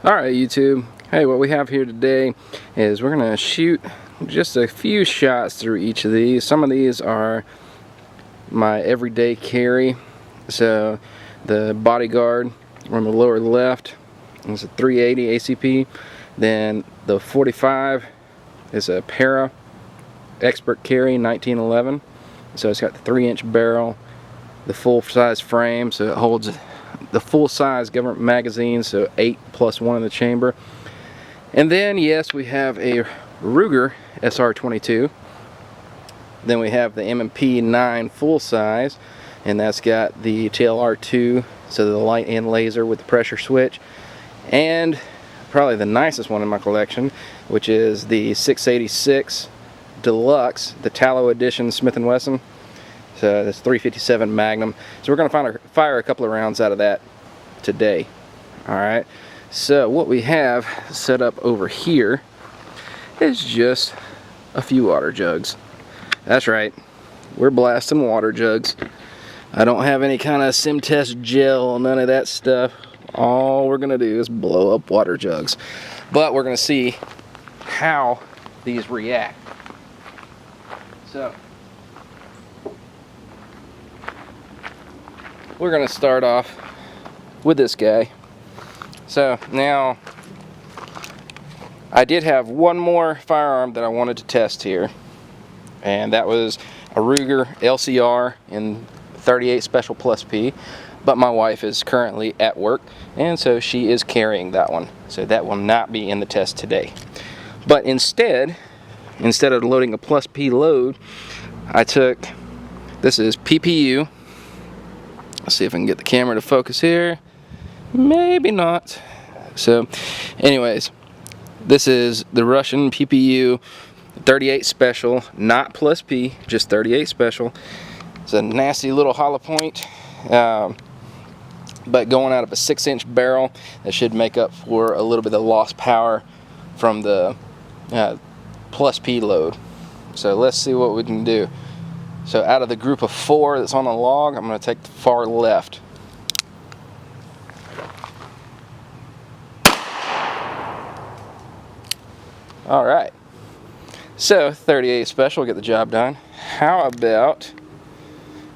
Alright YouTube, hey, what we have here today is we're going to shoot just a few shots through each of these. Some of these are my everyday carry. So the Bodyguard on the lower left is a 380 ACP. Then the 45 is a Para Expert Carry 1911. So it's got the 3-inch barrel, the full size frame, so it holds the full size government magazine, so 8 plus 1 in the chamber. And then yes, we have a Ruger SR22. Then we have the M&P 9 full size, and that's got the TLR2, so the light and laser with the pressure switch. And probably the nicest one in my collection, which is the 686 Deluxe, the Talo Edition Smith & Wesson. So that's 357 Magnum. So we're going to fire a couple of rounds out of that today. Alright, so what we have set up over here is just a few water jugs. That's right, we're blasting water jugs. I don't have any kind of sim test gel, none of that stuff. All we're going to do is blow up water jugs. But we're going to see how these react. So we're going to start off with this guy. So now I did have one more firearm that I wanted to test here, and that was a Ruger LCR in 38 Special Plus P, but my wife is currently at work and so she is carrying that one, so that will not be in the test today. But instead of loading a Plus P load, I took, this is PPU. Let's see if I can get the camera to focus here. Maybe not. So anyways, this is the Russian PPU 38 Special, not Plus P, just 38 Special. It's a nasty little hollow point, but going out of a 6-inch barrel, that should make up for a little bit of lost power from the Plus P load. So let's see what we can do. So out of the group of 4 that's on the log, I'm going to take the far left. Alright, so 38 Special, get the job done. How about,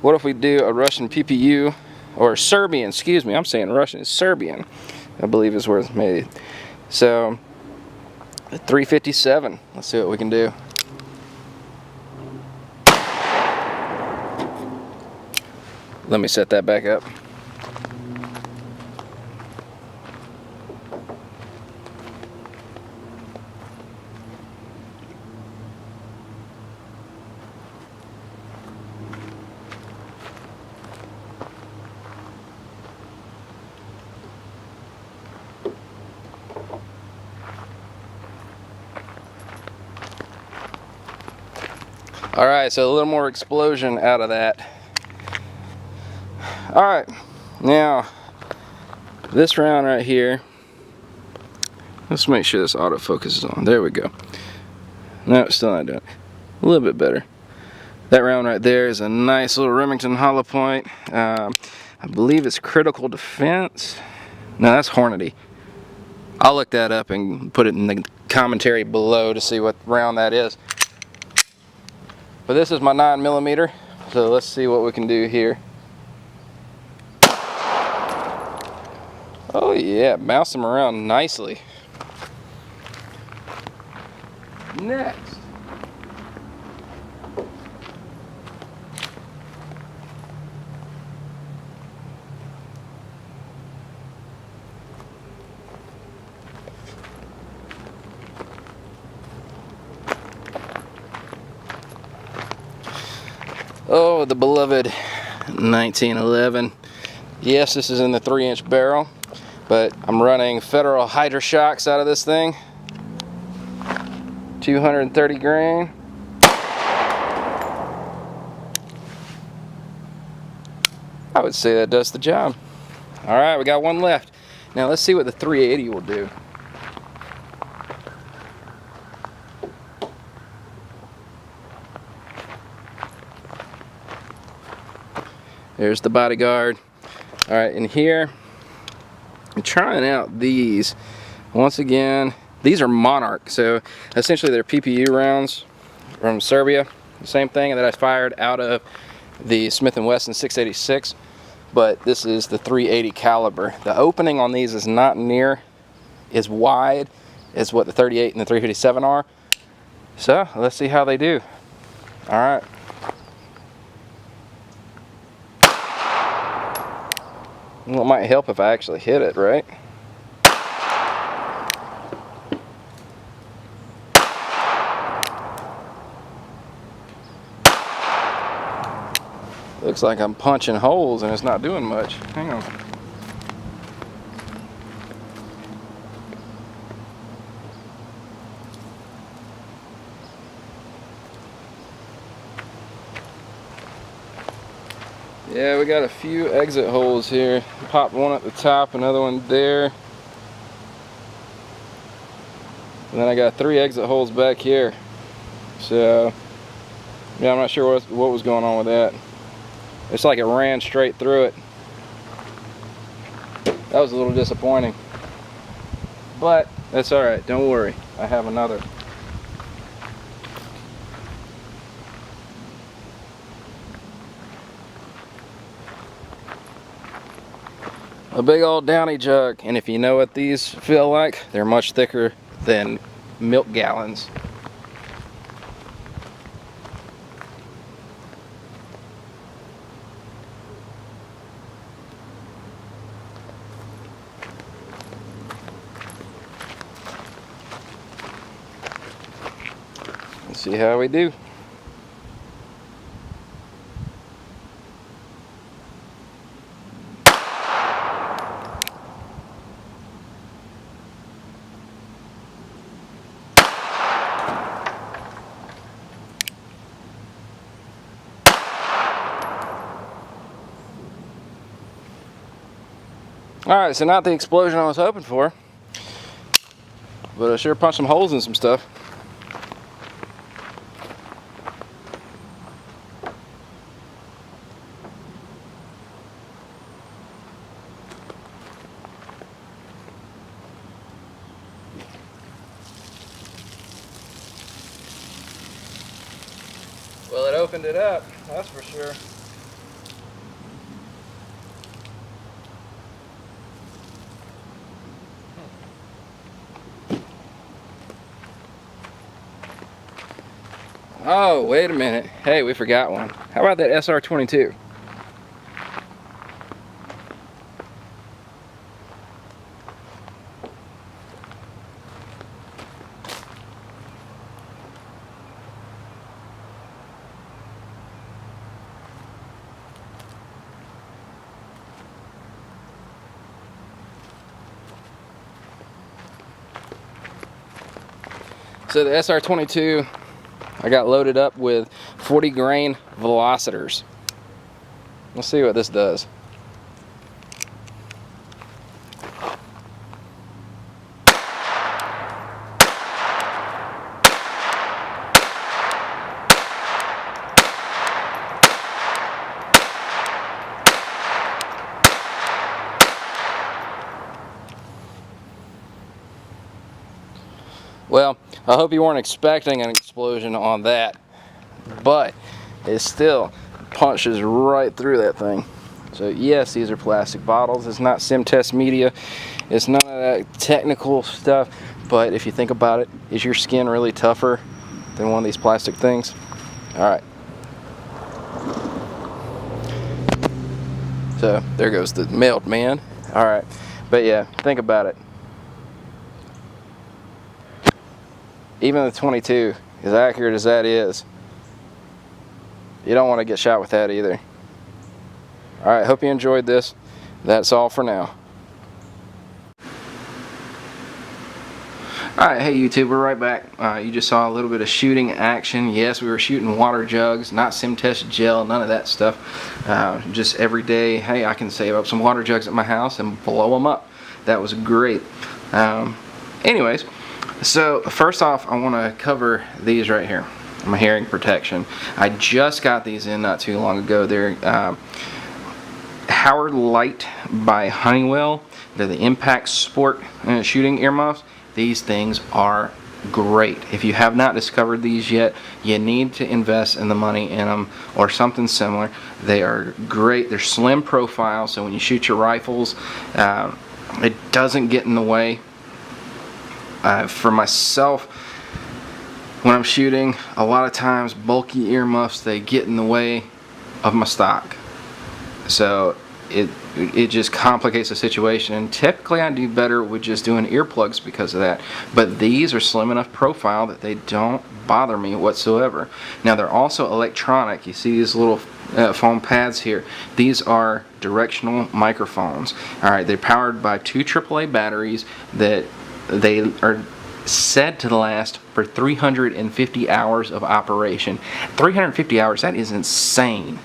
what if we do a Russian PPU, or Serbian, excuse me, I'm saying Russian, it's Serbian, I believe is where it's made. So 357, let's see what we can do. Let me set that back up. Alright, so a little more explosion out of that. Alright, now this round right here, let's make sure this autofocus is on. There we go. No, it's still not doing it. A little bit better. That round right there is a nice little Remington hollow point. I believe it's critical defense. No, that's Hornady. I'll look that up and put it in the commentary below to see what round that is. But this is my 9mm, so let's see what we can do here. Oh yeah, bounce them around nicely. Next. Oh, the beloved 1911. Yes, this is in the 3-inch barrel, but I'm running Federal Hydra shocks out of this thing. 230 grain. I would say that does the job. Alright, we got one left. Now let's see what the 380 will do. There's the Bodyguard. Alright, in here, I'm trying out these. once again, these are Monarch, so essentially they're PPU rounds from Serbia. The same thing that I fired out of the Smith & Wesson 686, but this is the 380 caliber. The opening on these is not near as wide as what the 38 and the 357 are. So let's see how they do. All right. Well, it might help if I actually hit it, right? Looks like I'm punching holes and it's not doing much. Hang on. Yeah, we got a few exit holes here. Popped one at the top, another one there. And then I got 3 exit holes back here. So, yeah, I'm not sure what was going on with that. It's like it ran straight through it. That was a little disappointing. But, that's alright, don't worry. I have another. A big old downy jug, and if you know what these feel like, they're much thicker than milk gallons. Let's see how we do. Alright, so not the explosion I was hoping for, but I sure punched some holes in some stuff. Well, it opened it up, that's for sure. Oh, wait a minute. Hey, we forgot one. How about that SR22? So the SR22, I got loaded up with 40 grain Velocitors. Let's see what this does. Well, I hope you weren't expecting an explosion on that, but it still punches right through that thing. So yes, these are plastic bottles. It's not sim test media. It's none of that technical stuff, but if you think about it, is your skin really tougher than one of these plastic things? All right. So there goes the melt, man. All right, but yeah, think about it. Even the 22, as accurate as that is, you don't want to get shot with that either. Alright, hope you enjoyed this. That's all for now. Alright, hey YouTube, we're right back. You just saw a little bit of shooting action. Yes, we were shooting water jugs, not sim test gel, none of that stuff. Just every day, hey, I can save up some water jugs at my house and blow them up. That was great. Anyways, so first off, I want to cover these right here. My hearing protection. I just got these in not too long ago. They're Leight by Honeywell. They're the impact sport shooting earmuffs. These things are great. If you have not discovered these yet, you need to invest in the money in them or something similar. They are great. They're slim profile, so when you shoot your rifles, it doesn't get in the way. For myself, when I'm shooting, a lot of times bulky earmuffs, they get in the way of my stock. So it just complicates the situation, and typically I do better with just doing earplugs because of that. But these are slim enough profile that they don't bother me whatsoever. Now they're also electronic. You see these little foam pads here. These are directional microphones. Alright, they're powered by 2 AAA batteries that they are said to last for 350 hours of operation. 350 hours, that is insane.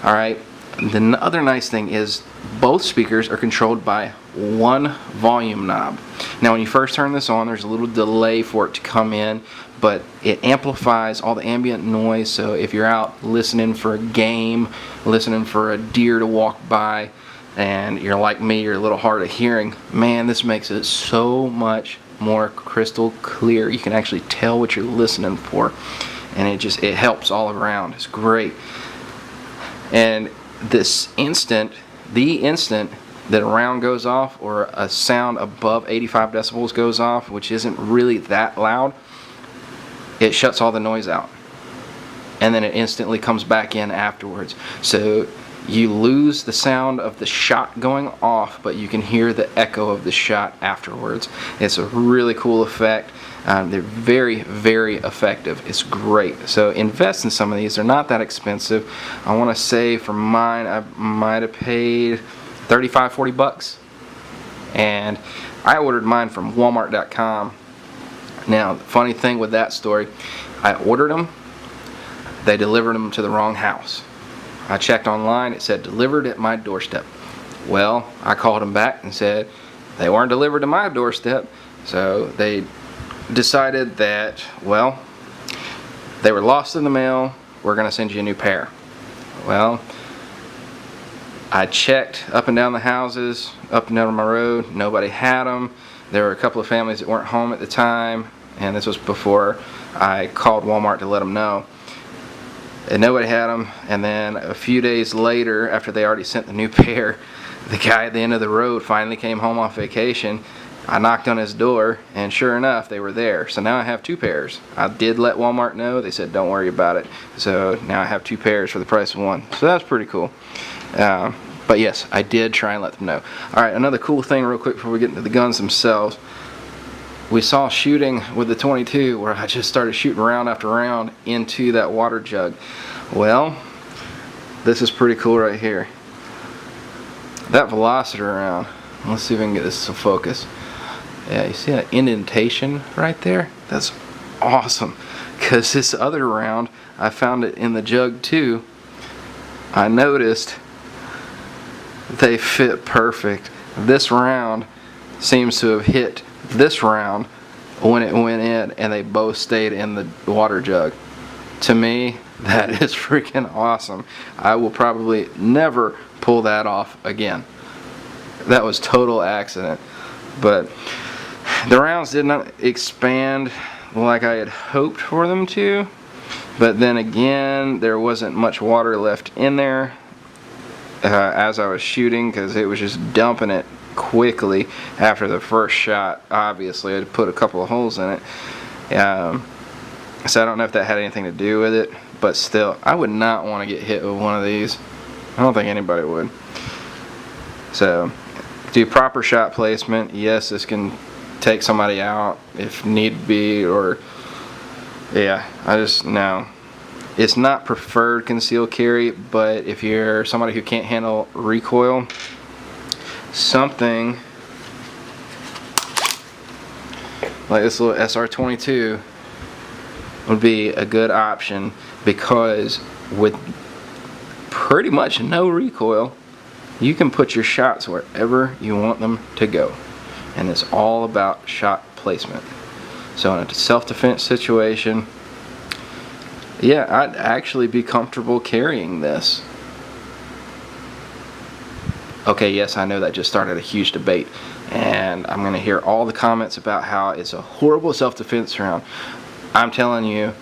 Alright, the other nice thing is both speakers are controlled by one volume knob. Now when you first turn this on, there's a little delay for it to come in, but it amplifies all the ambient noise. So if you're out listening for a game, listening for a deer to walk by, and you're like me, you're a little hard of hearing, man, this makes it so much more crystal clear. You can actually tell what you're listening for, and it helps all around. It's great. And the instant that a round goes off or a sound above 85 decibels goes off, which isn't really that loud, it shuts all the noise out, and then it instantly comes back in afterwards. So you lose the sound of the shot going off, but you can hear the echo of the shot afterwards. It's a really cool effect. They're very, very effective. It's great. So invest in some of these. They're not that expensive. I want to say for mine, I might have paid 35, 40 bucks. And I ordered mine from Walmart.com. Now, the funny thing with that story, I ordered them. They delivered them to the wrong house. I checked online. It said delivered at my doorstep. Well, I called them back and said they weren't delivered to my doorstep. So they decided that, well, they were lost in the mail. We're going to send you a new pair. Well, I checked up and down the houses, up and down my road. Nobody had them. There were a couple of families that weren't home at the time, and this was before I called Walmart to let them know. And nobody had them. And then a few days later, after they already sent the new pair, the guy at the end of the road finally came home off vacation. I knocked on his door, and sure enough, they were there. So now I have 2 pairs. I did let Walmart know. They said, don't worry about it. So now I have 2 pairs for the price of 1. So that's pretty cool. But yes, I did try and let them know. Alright, another cool thing real quick before we get into the guns themselves. We saw shooting with the 22 where I just started shooting round after round into that water jug. Well, this is pretty cool right here. That Velocitor round, let's see if we can get this to focus. Yeah, you see that indentation right there? That's awesome. Because this other round, I found it in the jug too. I noticed they fit perfect. This round seems to have hit this round when it went in, and they both stayed in the water jug. To me, that is freaking awesome. I will probably never pull that off again. That was total accident. But the rounds did not expand like I had hoped for them to. But then again, there wasn't much water left in there as I was shooting, because it was just dumping it quickly after the first shot. Obviously, I had put a couple of holes in it. So I don't know if that had anything to do with it, but still, I would not want to get hit with one of these. I don't think anybody would. So, do proper shot placement. Yes, this can take somebody out if need be, or yeah, I just no. It's not preferred concealed carry, but if you're somebody who can't handle recoil, something like this little SR22 would be a good option, because with pretty much no recoil, you can put your shots wherever you want them to go, and it's all about shot placement. So in a self-defense situation, yeah, I'd actually be comfortable carrying this. Okay, yes, I know that just started a huge debate, and I'm going to hear all the comments about how it's a horrible self-defense round. I'm telling you,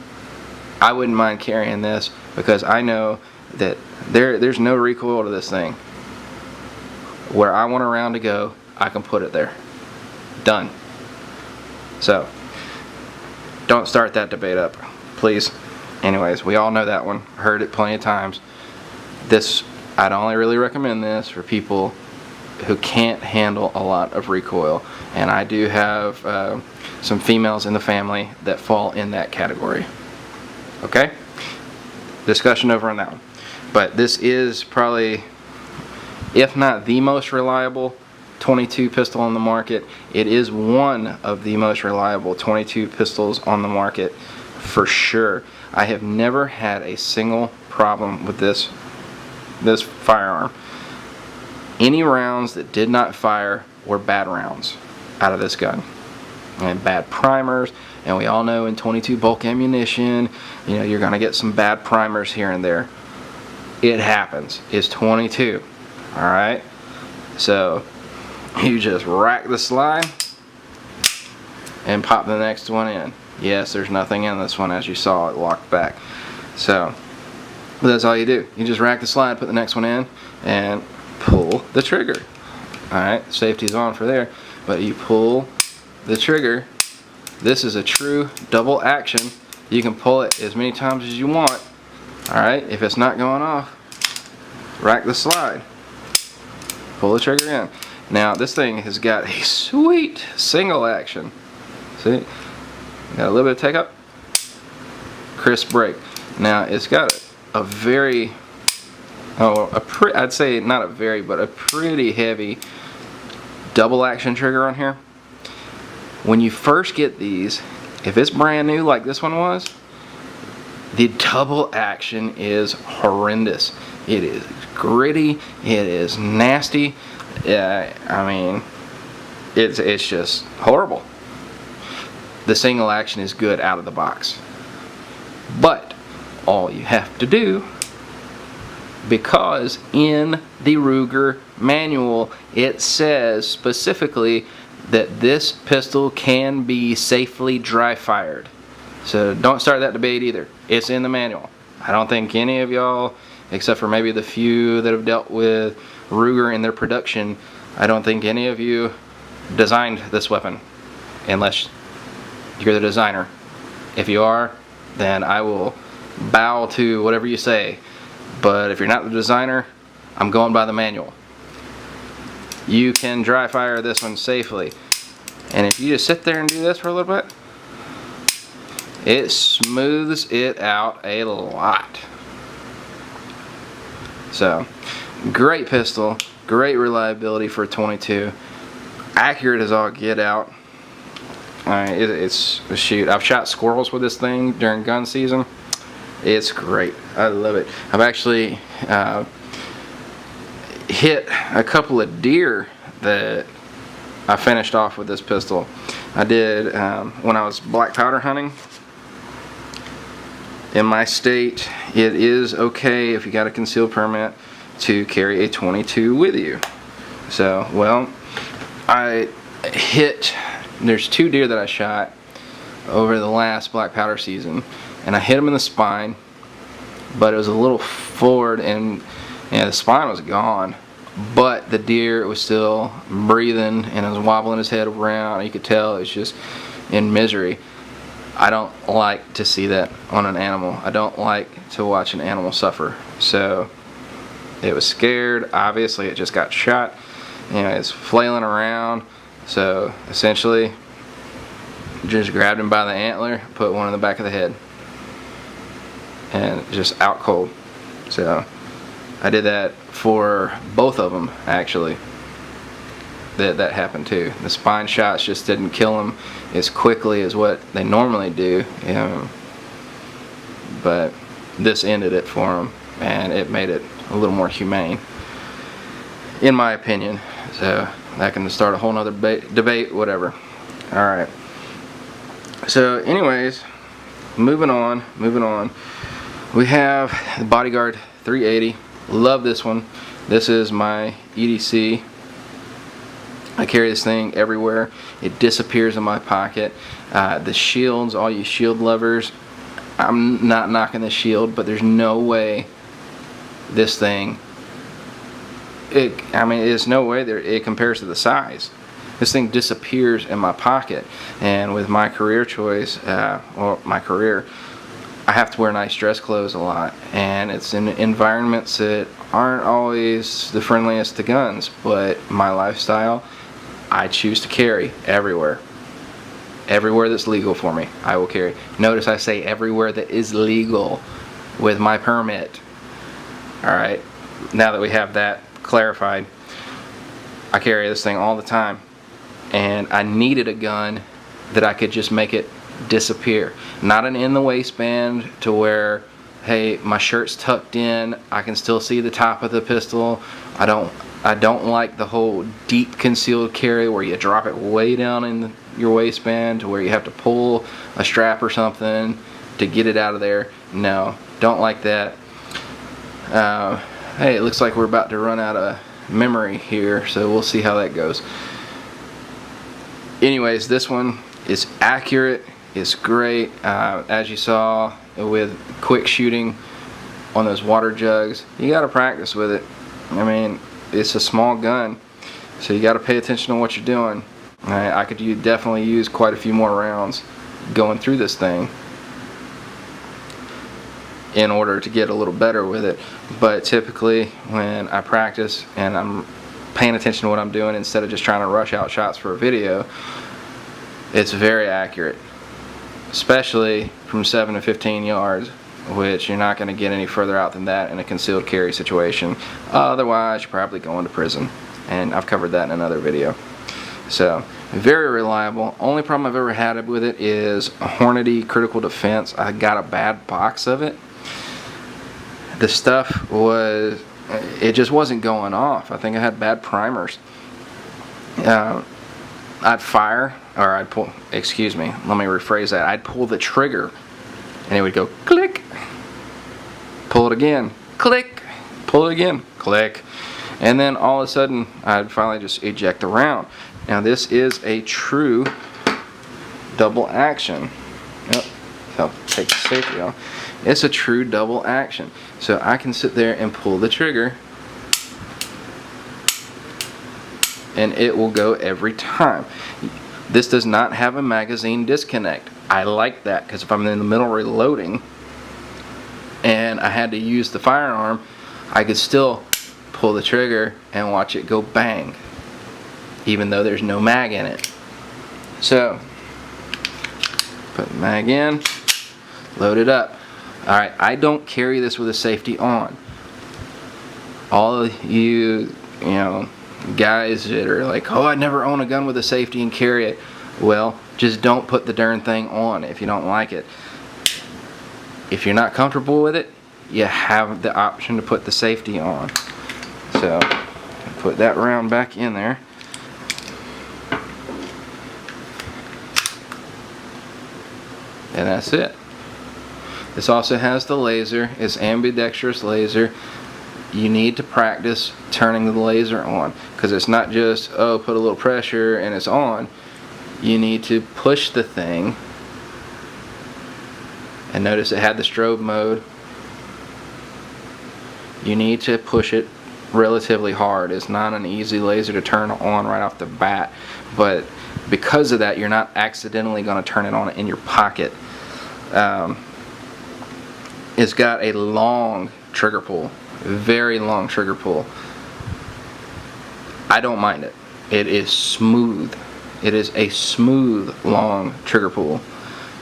I wouldn't mind carrying this because I know that there's no recoil to this thing. Where I want a round to go, I can put it there. Done. So, don't start that debate up, please. Anyways, we all know that one. Heard it plenty of times. I'd only really recommend this for people who can't handle a lot of recoil. And I do have some females in the family that fall in that category. Okay? Discussion over on that one. But this is probably, if not the most reliable 22 pistol on the market, it is one of the most reliable 22 pistols on the market for sure. I have never had a single problem with this firearm. Any rounds that did not fire were bad rounds out of this gun, and bad primers. And we all know in 22 bulk ammunition, you know, you're gonna get some bad primers here and there. It happens. It's 22. All right, so you just rack the slide and pop the next one in. Yes, there's nothing in this one, as you saw it locked back. So that's all you do. You just rack the slide, put the next one in, and pull the trigger. Alright, safety's on for there, but you pull the trigger. This is a true double action. You can pull it as many times as you want. Alright, if it's not going off, rack the slide, pull the trigger in. Now this thing has got a sweet single action. See? Got a little bit of take up, crisp break. Now it's got a very, I'd say not a very, but a pretty heavy double action trigger on here. When you first get these, if it's brand new like this one was, the double action is horrendous. It is gritty, it is nasty. I mean, it's just horrible. The single action is good out of the box. But all you have to do, because in the Ruger manual it says specifically that this pistol can be safely dry fired. So don't start that debate either. It's in the manual. I don't think any of y'all, except for maybe the few that have dealt with Ruger in their production, I don't think any of you designed this weapon, unless you're the designer. If you are, then I will bow to whatever you say. But if you're not the designer, I'm going by the manual. You can dry fire this one safely. And if you just sit there and do this for a little bit, it smooths it out a lot. So, great pistol, great reliability for a 22. Accurate as all get out. It's a shoot. I've shot squirrels with this thing during gun season. It's great. I love it. I've actually hit a couple of deer that I finished off with this pistol. I did when I was black powder hunting. In my state, it is okay if you got a concealed permit to carry a 22 with you. So, well, there's two deer that I shot over the last black powder season, and I hit them in the spine, but it was a little forward, and the spine was gone, but the deer was still breathing and it was wobbling his head around. You could tell it was just in misery. I don't like to see that on an animal. I don't like to watch an animal suffer. So it was scared. Obviously it just got shot. It's flailing around. So essentially just grabbed him by the antler, put one in the back of the head, and just out cold. So I did that for both of them, actually. That happened too. The spine shots just didn't kill them as quickly as what they normally do, but this ended it for them, and it made it a little more humane, in my opinion. So that can start a whole nother debate, whatever. Alright, so anyways, moving on, we have the Bodyguard 380. Love this one. This is my EDC. I carry this thing everywhere. It disappears in my pocket. The shields, all you shield lovers, I'm not knocking the shield, but there's no way this thing, there's no way it compares to the size. This thing disappears in my pocket, and with my career choice, or my career, I have to wear nice dress clothes a lot, and it's in environments that aren't always the friendliest to guns, but my lifestyle, I choose to carry everywhere. Everywhere that's legal for me, I will carry. Notice I say everywhere that is legal with my permit. Alright, now that we have that clarified, I carry this thing all the time, and I needed a gun that I could just make it disappear. Not an in the waistband to where, hey, my shirt's tucked in, I can still see the top of the pistol. I don't like the whole deep concealed carry where you drop it way down in your waistband to where you have to pull a strap or something to get it out of there. No, don't like that. Hey, it looks like we're about to run out of memory here, so we'll see how that goes. Anyways, this one is accurate, it's great. As you saw with quick shooting on those water jugs, you got to practice with it. I mean, it's a small gun, so you got to pay attention to what you're doing. I could definitely use quite a few more rounds going through this thing in order to get a little better with it, but typically when I practice and I'm paying attention to what I'm doing instead of just trying to rush out shots for a video, it's very accurate, especially from 7 to 15 yards, which you're not going to get any further out than that in a concealed carry situation. Otherwise, you're probably going to prison, and I've covered that in another video. So, very reliable. Only problem I've ever had with it is a Hornady Critical Defense. I got a bad box of it. The stuff was, it just wasn't going off. I think I had bad primers. I'd fire, or I'd pull, excuse me, let me rephrase that. I'd pull the trigger, and it would go click. Pull it again, click. Pull it again, click. And then all of a sudden, I'd finally just eject the round. Now this is a true double action. Yep, I'll take the safety off. It's a true double action. So I can sit there and pull the trigger, and it will go every time. This does not have a magazine disconnect. I like that, because if I'm in the middle reloading and I had to use the firearm, I could still pull the trigger and watch it go bang, even though there's no mag in it. So, put the mag in, load it up. Alright, I don't carry this with a safety on. All of you know, guys that are like, oh, I never own a gun with a safety and carry it. Well, just don't put the darn thing on if you don't like it. If you're not comfortable with it, you have the option to put the safety on. So, put that round back in there. And that's it. This also has the laser. It's ambidextrous laser. You need to practice turning the laser on, because it's not just, oh, put a little pressure and it's on. You need to push the thing. And notice it had the strobe mode. You need to push it relatively hard. It's not an easy laser to turn on right off the bat, but because of that, you're not accidentally going to turn it on in your pocket. It's got a long trigger pull, very long trigger pull. I don't mind it. It is smooth. It is a smooth, long trigger pull.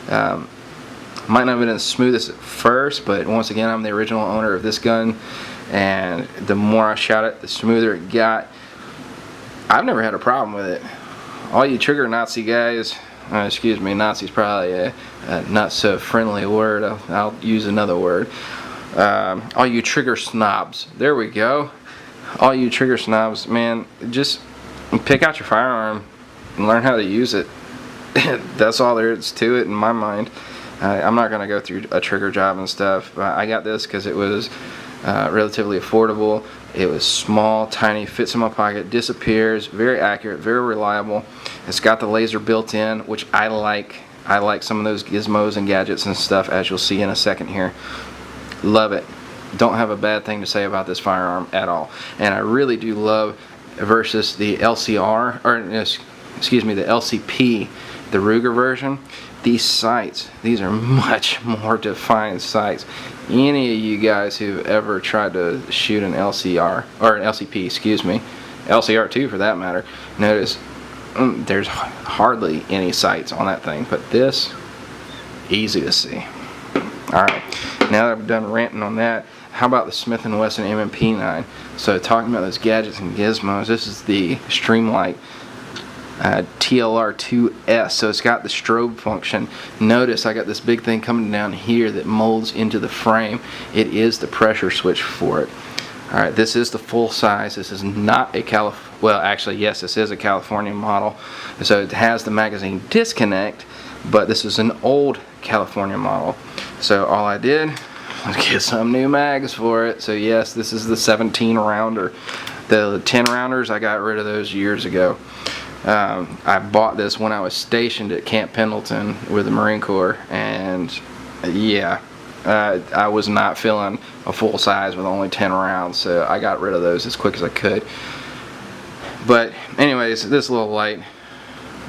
Might not have been as smooth as at first, but once again, I'm the original owner of this gun, and the more I shot it, the smoother it got. I've never had a problem with it. All you trigger Nazi guys, excuse me, Nazi's probably a not so friendly word. I'll use another word. All you trigger snobs, there we go. All you trigger snobs, man, just pick out your firearm and learn how to use it. That's all there is to it in my mind. I'm not going to go through a trigger job and stuff. I got this because it was relatively affordable. It was small, tiny, fits in my pocket, disappears, very accurate, very reliable. It's got the laser built in, which I like. I like some of those gizmos and gadgets and stuff, as you'll see in a second here. Love it. Don't have a bad thing to say about this firearm at all. And I really do love, versus the LCR, or excuse me, the LCP, the Ruger version, these sights, these are much more defined sights. Any of you guys who've ever tried to shoot an LCR, or an LCP, excuse me, LCR2 for that matter, notice there's hardly any sights on that thing, but this, easy to see. Alright, now that I've done ranting on that, how about the Smith & Wesson M&P9? So talking about those gadgets and gizmos, this is the Streamlight TLR2S, so it's got the strobe function. Notice I got this big thing coming down here that molds into the frame. It is the pressure switch for it. Alright, this is the full size. This is not a well, actually, yes, this is a California model. So it has the magazine disconnect, but this is an old California model. So all I did was get some new mags for it. So yes, this is the 17 rounder. The 10 rounders, I got rid of those years ago. I bought this when I was stationed at Camp Pendleton with the Marine Corps, and yeah, I was not feeling a full size with only 10 rounds, so I got rid of those as quick as I could. But anyways, this little light,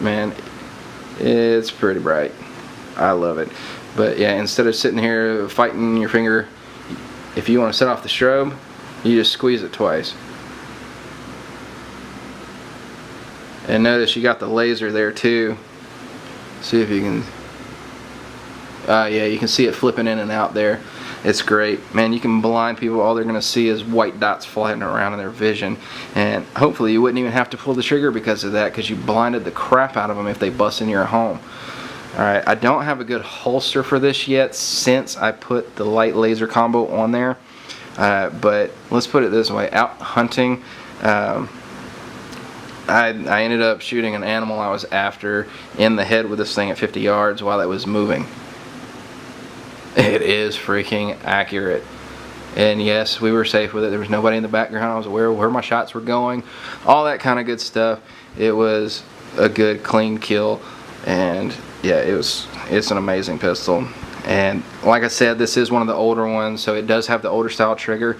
man, it's pretty bright. I love it. But yeah, instead of sitting here fighting your finger, if you want to set off the strobe, you just squeeze it twice. And notice you got the laser there too. See if you can, yeah, you can see it flipping in and out there. It's great. Man, you can blind people. All they're going to see is white dots flying around in their vision. And hopefully you wouldn't even have to pull the trigger because of that, because you blinded the crap out of them if they bust in your home. Alright, I don't have a good holster for this yet since I put the light laser combo on there. But let's put it this way. Out hunting, I ended up shooting an animal I was after in the head with this thing at 50 yards while it was moving. It is freaking accurate. And yes, we were safe with it. There was nobody in the background. I was aware of where my shots were going. All that kind of good stuff. It was a good, clean kill. And yeah, it's an amazing pistol. And like I said, this is one of the older ones, so it does have the older style trigger.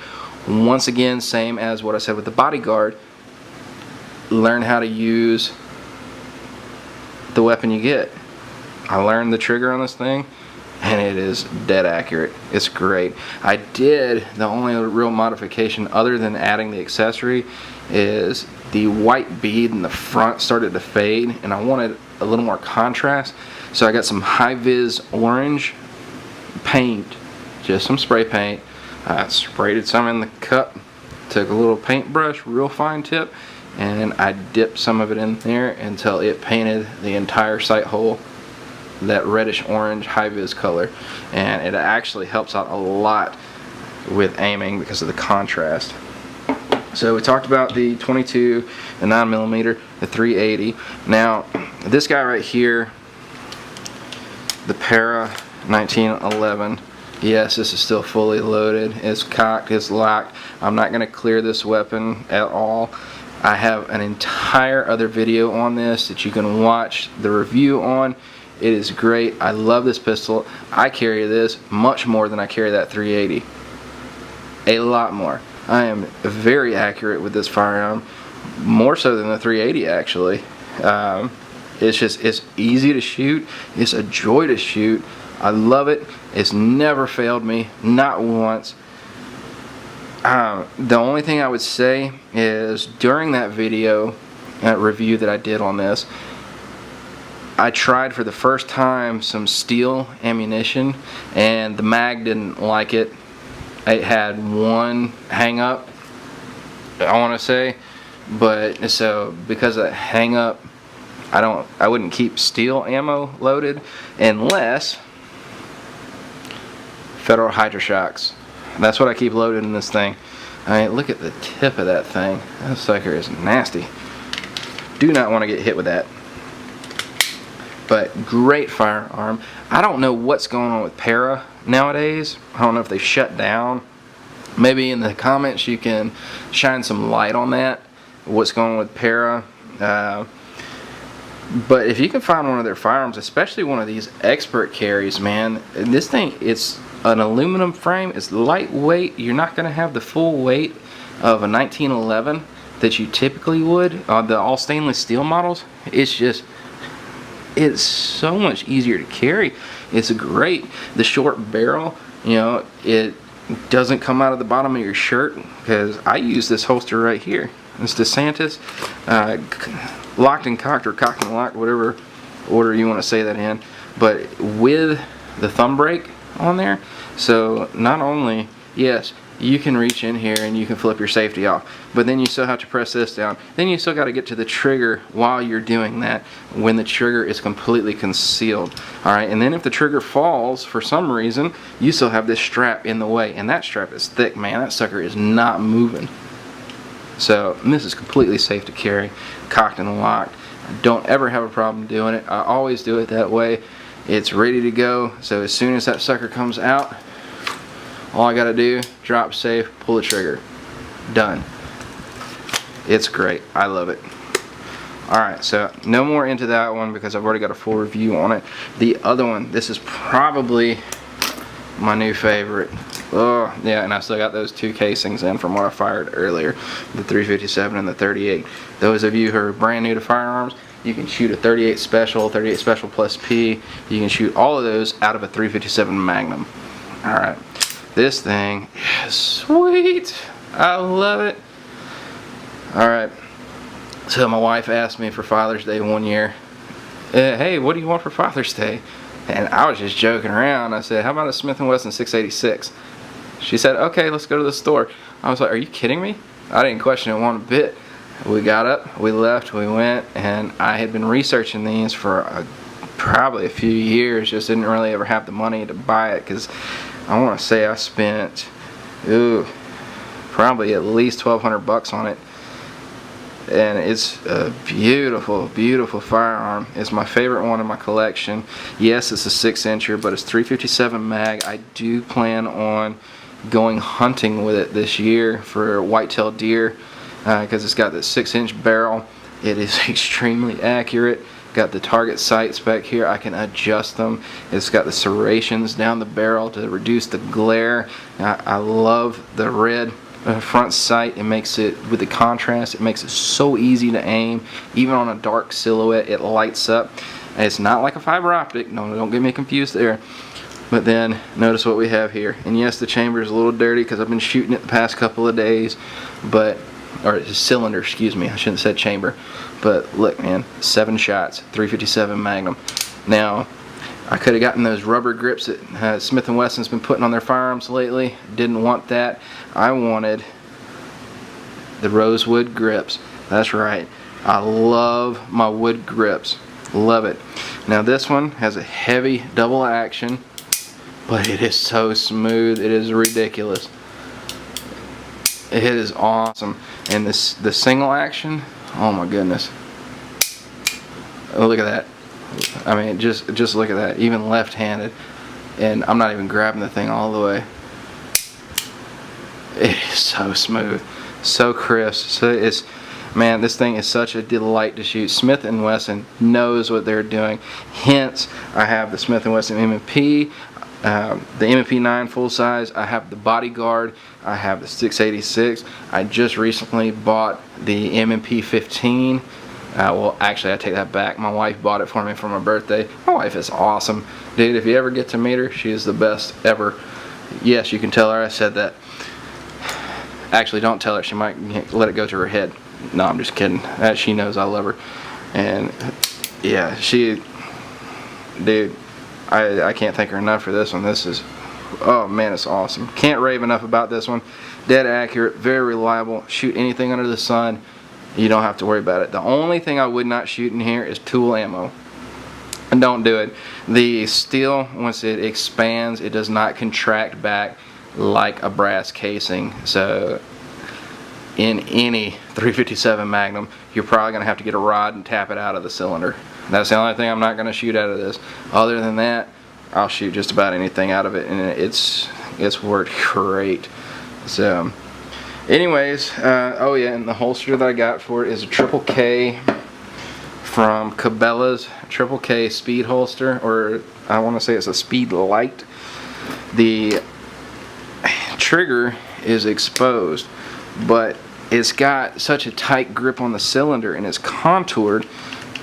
Once again, same as what I said with the Bodyguard. Learn how to use the weapon you get. I learned the trigger on this thing, and it is dead accurate. It's great. The only real modification other than adding the accessory is the white bead in the front started to fade, and I wanted a little more contrast, so I got some high-vis orange paint, just some spray paint. I sprayed it some in the cup, took a little paintbrush, real fine tip, and I dipped some of it in there until it painted the entire sight hole that reddish orange high-vis color, and it actually helps out a lot with aiming because of the contrast. So we talked about the 22, the 9mm, the 380. Now this guy right here, the Para 1911, yes, this is still fully loaded. It's cocked, it's locked. I'm not going to clear this weapon at all. I have an entire other video on this that you can watch the review on. It is great. I love this pistol. I carry this much more than I carry that 380. A lot more. I am very accurate with this firearm, more so than the 380 actually. It's easy to shoot. It's a joy to shoot. I love it. It's never failed me, not once. The only thing I would say is during that video review that I did on this, I tried for the first time some steel ammunition, and the mag didn't like it. It had one hang up, I want to say, but so because of that hang up, I wouldn't keep steel ammo loaded unless Federal Hydra shocks. That's what I keep loaded in this thing. I mean, look at the tip of that thing. That sucker is nasty. Do not want to get hit with that. But great firearm. I don't know what's going on with Para nowadays. I don't know if they shut down maybe in the comments you can shine some light on that, what's going on with Para. But if you can find one of their firearms, especially one of these expert carries, man, this thing, it's an aluminum frame, it's lightweight. You're not going to have the full weight of a 1911 that you typically would on the all stainless steel models. It's so much easier to carry. It's great. The short barrel, you know, it doesn't come out of the bottom of your shirt, because I use this holster right here. It's DeSantis, locked and cocked, or cocked and locked, whatever order you want to say that in, but with the thumb brake on there. So not only, yes, you can reach in here and you can flip your safety off, but then you still have to press this down. Then you still got to get to the trigger while you're doing that, when the trigger is completely concealed. Alright, and then if the trigger falls for some reason, you still have this strap in the way, and that strap is thick, man. That sucker is not moving. So this is completely safe to carry, cocked and locked. I don't ever have a problem doing it. I always do it that way. It's ready to go, so as soon as that sucker comes out, all I gotta do, drop safe, pull the trigger. Done. It's great. I love it. Alright, so no more into that one because I've already got a full review on it. The other one, this is probably my new favorite. Oh, yeah, and I still got those two casings in from what I fired earlier, the 357 and the 38. Those of you who are brand new to firearms, you can shoot a 38 Special plus P. You can shoot all of those out of a 357 Magnum. Alright, this thing is sweet. I love it. Alright, so my wife asked me for Father's Day one year, hey, what do you want for Father's Day? And I was just joking around. I said, how about a Smith & Wesson 686? She said, okay, let's go to the store. I was like, are you kidding me? I didn't question it one bit. We got up, we left, we went, and I had been researching these for probably a few years. Just didn't really ever have the money to buy it, because I want to say I spent probably at least $1,200 on it. And it's a beautiful, beautiful firearm. It's my favorite one in my collection. Yes, it's a 6-incher, but it's 357 mag. I do plan on going hunting with it this year for whitetail deer, because it's got the 6-inch barrel. It is extremely accurate. Got the target sight spec here. I can adjust them. It's got the serrations down the barrel to reduce the glare. I love the red front sight. It makes it, with the contrast, it makes it so easy to aim. Even on a dark silhouette, it lights up. And it's not like a fiber optic. No, don't get me confused there. But then notice what we have here. And yes, the chamber is a little dirty because I've been shooting it the past couple of days, but, or it's a cylinder, excuse me, I shouldn't have said chamber. But look, man, 7 shots, 357 Magnum. Now, I could have gotten those rubber grips that Smith & Wesson's been putting on their firearms lately. Didn't want that. I wanted the rosewood grips. That's right. I love my wood grips. Love it. Now this one has a heavy double action, but it is so smooth. It is ridiculous. It is awesome. And the single action, oh my goodness. Oh, look at that. I mean, just look at that. Even left-handed, and I'm not even grabbing the thing all the way. It is so smooth, so crisp. So it's, man, this thing is such a delight to shoot. Smith & Wesson knows what they're doing. Hence, I have the Smith & Wesson M&P, the M&P 9 full size. I have the Bodyguard. I have the 686. I just recently bought the M&P 15. Well, actually, I take that back. My wife bought it for me for my birthday. My wife is awesome. Dude, if you ever get to meet her, she is the best ever. Yes, you can tell her I said that. Actually, don't tell her. She might let it go to her head. No, I'm just kidding. She knows I love her. And, yeah, dude, I can't thank her enough for this one. This is, oh, man, it's awesome. Can't rave enough about this one. Dead accurate, very reliable. Shoot anything under the sun. You don't have to worry about it. The only thing I would not shoot in here is tool ammo. And don't do it. The steel, once it expands, it does not contract back like a brass casing. So in any 357 Magnum, you're probably going to have to get a rod and tap it out of the cylinder. That's the only thing I'm not going to shoot out of this. Other than that, I'll shoot just about anything out of it, and it's worked great. So anyways, oh yeah, and the holster that I got for it is a Triple K from Cabela's Triple K speed holster, or I want to say it's a speed light. The trigger is exposed, but it's got such a tight grip on the cylinder and it's contoured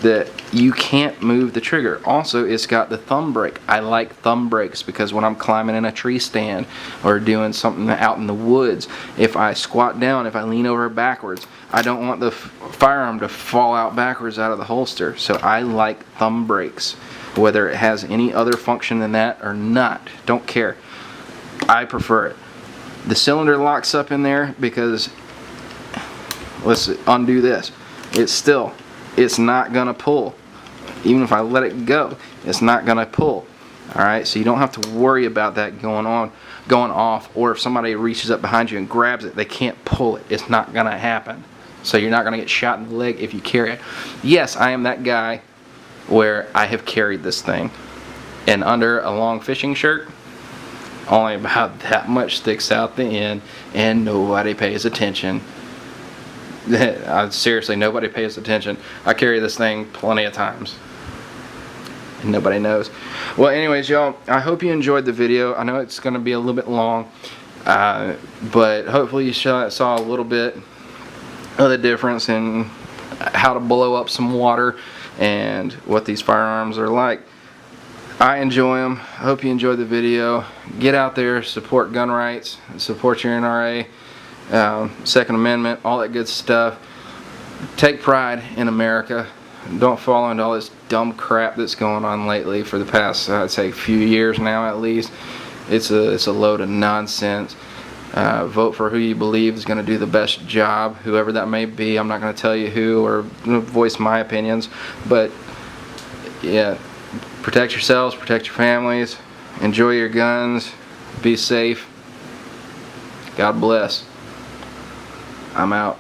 that you can't move the trigger. Also, it's got the thumb brake. I like thumb brakes because when I'm climbing in a tree stand or doing something out in the woods, if I squat down, if I lean over backwards, I don't want the firearm to fall out backwards out of the holster. So I like thumb brakes, whether it has any other function than that or not. Don't care. I prefer it. The cylinder locks up in there because, let's undo this. It's not gonna pull. Even if I let it go, it's not gonna pull. Alright, so you don't have to worry about that going off, or if somebody reaches up behind you and grabs it, they can't pull it. It's not gonna happen. So you're not gonna get shot in the leg if you carry it. Yes, I am that guy where I have carried this thing, and under a long fishing shirt, only about that much sticks out the end, and nobody pays attention. Seriously, nobody pays attention. I carry this thing plenty of times and nobody knows. Well, anyways, y'all, I hope you enjoyed the video. I know it's going to be a little bit long, but hopefully you saw a little bit of the difference in how to blow up some water and what these firearms are like. I enjoy them. I hope you enjoyed the video. Get out there, support gun rights, support your NRA, Second Amendment, all that good stuff. Take pride in America. Don't fall into all this dumb crap that's going on lately for the past, I'd say, few years now at least. It's a load of nonsense. Vote for who you believe is going to do the best job, whoever that may be. I'm not going to tell you who or voice my opinions, but yeah, protect yourselves, protect your families, enjoy your guns, be safe. God bless. I'm out.